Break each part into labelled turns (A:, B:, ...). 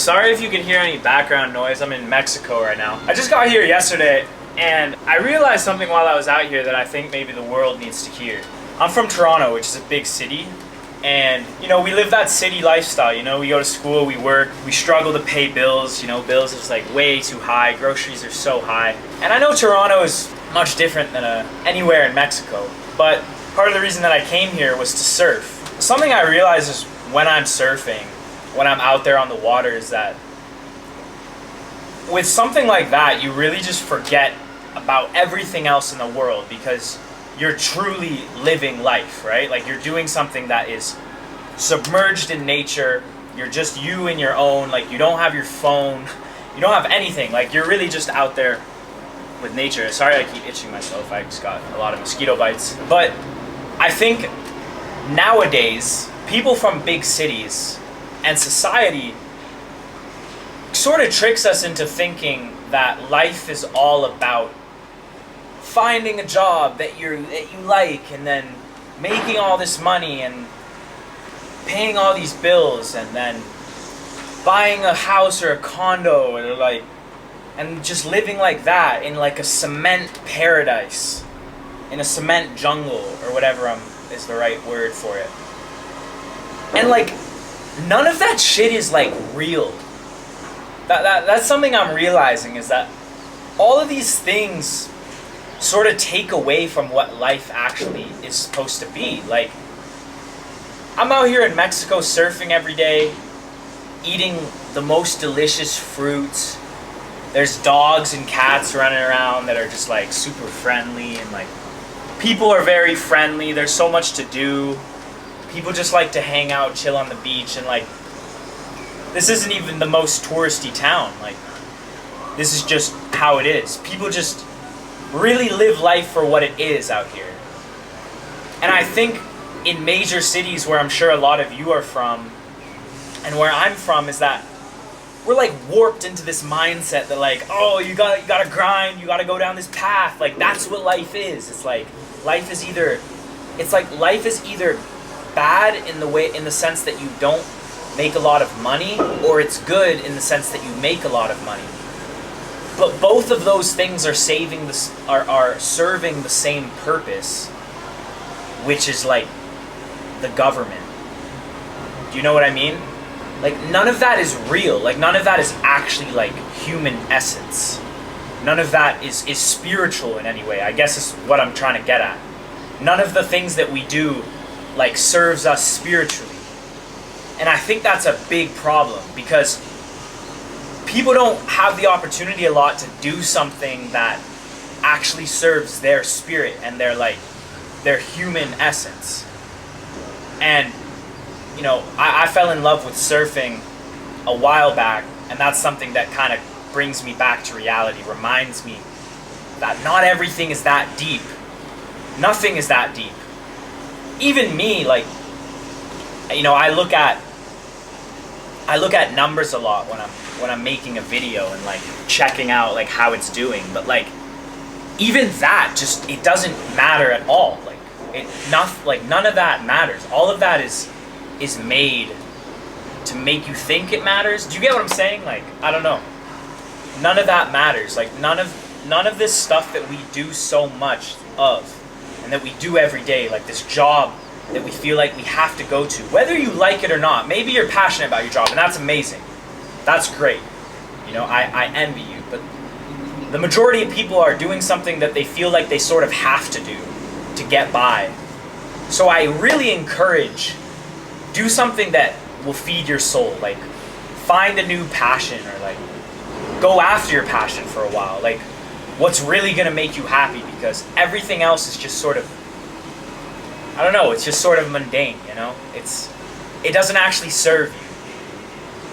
A: Sorry if you can hear any background noise. I'm in Mexico right now. I just got here yesterday and I realized something while I was out here that I think maybe the world needs to hear. I'm from Toronto, which is a big city, and we live that city lifestyle. We go to school, we work, we struggle to pay bills. Bills is like way too high, groceries are so high. And I know Toronto is much different than anywhere in Mexico, but part of the reason that I came here was to surf. Something I realized is when I'm surfing, when I'm out there on the water, is that with something like that, you really just forget about everything else in the world because you're truly living life, right? Like you're doing something that is submerged in nature. You're just you and your own. Like you don't have your phone. You don't have anything. Like you're really just out there with nature. Sorry I keep itching myself. I just got a lot of mosquito bites. But I think nowadays, people from big cities and society sort of tricks us into thinking that life is all about finding a job that you like and then making all this money and paying all these bills and then buying a house or a condo and just living like that in like a cement paradise, in a cement jungle or whatever is the right word for it. And like none of that shit is like real. That's something I'm realizing, is that all of these things sort of take away from what life actually is supposed to be. Like, I'm out here in Mexico surfing every day, eating the most delicious fruits. There's dogs and cats running around that are just like super friendly, and like people are very friendly. There's so much to do. People just like to hang out, chill on the beach, and like this isn't even the most touristy town. Like this is just how it is. People just really live life for what it is out here. And I think in major cities where I'm sure a lot of you are from and where I'm from, is that we're like warped into this mindset that like, oh, you gotta grind, you gotta go down this path. Like that's what life is. It's like life is either bad in the sense that you don't make a lot of money, or it's good in the sense that you make a lot of money. But both of those things are serving the same purpose, which is like the government. Do you know what I mean? Like none of that is real. Like none of that is actually like human essence. None of that is spiritual in any way. I guess is what I'm trying to get at. None of the things that we do like serves us spiritually. And I think that's a big problem because people don't have the opportunity a lot to do something that actually serves their spirit and their human essence. And I fell in love with surfing a while back, and that's something that kind of brings me back to reality, reminds me that not everything is that deep. Nothing is that deep. Even me, like, I look at numbers a lot when I'm making a video and like checking out like how it's doing, but like even that it doesn't matter at all. Like none of that matters. All of that is made to make you think it matters. Do you get what I'm saying? Like, I don't know. None of that matters. Like none of this stuff that we do so much of and that we do every day, like this job that we feel like we have to go to, whether you like it or not. Maybe you're passionate about your job, and that's amazing. That's great. I envy you. But the majority of people are doing something that they feel like they sort of have to do to get by. So I really encourage, do something that will feed your soul. Like, find a new passion, or like go after your passion for a while. Like, what's really gonna make you happy, because everything else is just sort of, I don't know, it's just sort of mundane, it doesn't actually serve you.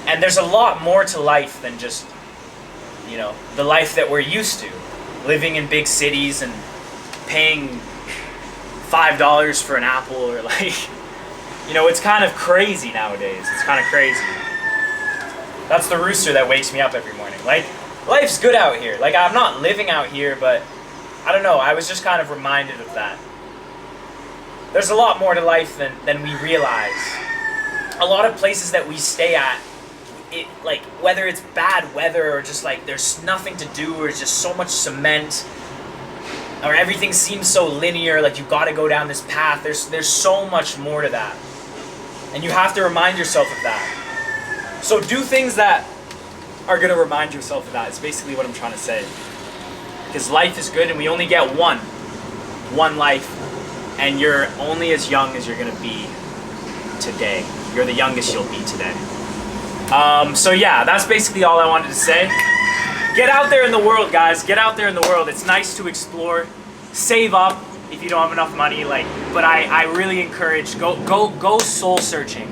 A: And there's a lot more to life than just, the life that we're used to. Living in big cities and paying $5 for an apple, or like, it's kind of crazy nowadays. It's kind of crazy. That's the rooster that wakes me up every morning. Like, life's good out here. Like, I'm not living out here, but I don't know, I was just kind of reminded of that. There's a lot more to life than we realize. A lot of places that we stay at, it, like, whether it's bad weather or just like there's nothing to do or it's just so much cement or everything seems so linear, like you got to go down this path. There's so much more to that, and you have to remind yourself of that. So do things that are gonna remind yourself of that. It's basically what I'm trying to say. Because life is good, and we only get one life, and you're only as young as you're gonna be today. You're the youngest you'll be today. So yeah, that's basically all I wanted to say. Get out there in the world, guys. Get out there in the world. It's nice to explore. Save up if you don't have enough money. But I really encourage go soul searching,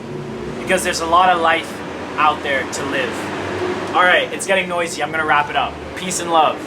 A: because there's a lot of life out there to live. All right, it's getting noisy. I'm gonna wrap it up. Peace and love.